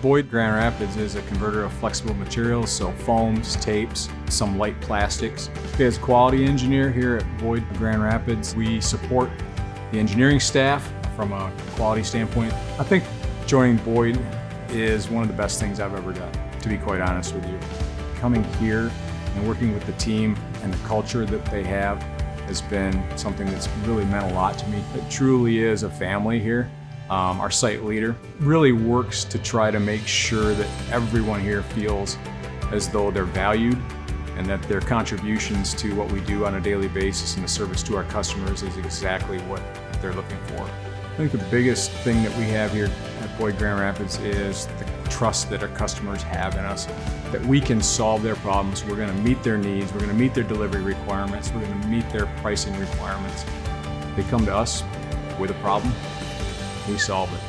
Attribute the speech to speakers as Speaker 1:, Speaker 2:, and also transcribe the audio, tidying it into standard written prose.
Speaker 1: Boyd Grand Rapids is a converter of flexible materials, so foams, tapes, some light plastics. As quality engineer here at Boyd Grand Rapids, we support the engineering staff from a quality standpoint. I think joining Boyd is one of the best things I've ever done, to be quite honest with you. Coming here and working with the team and the culture that they have has been something that's really meant a lot to me. It truly is a family here. Our site leader really works to try to make sure that everyone here feels as though they're valued and that their contributions to what we do on a daily basis and the service to our customers is exactly what they're looking for. I think the biggest thing that we have here at Boyd Grand Rapids is the trust that our customers have in us, that we can solve their problems, we're going to meet their needs, we're going to meet their delivery requirements, we're going to meet their pricing requirements. They come to us with a problem, we solve it.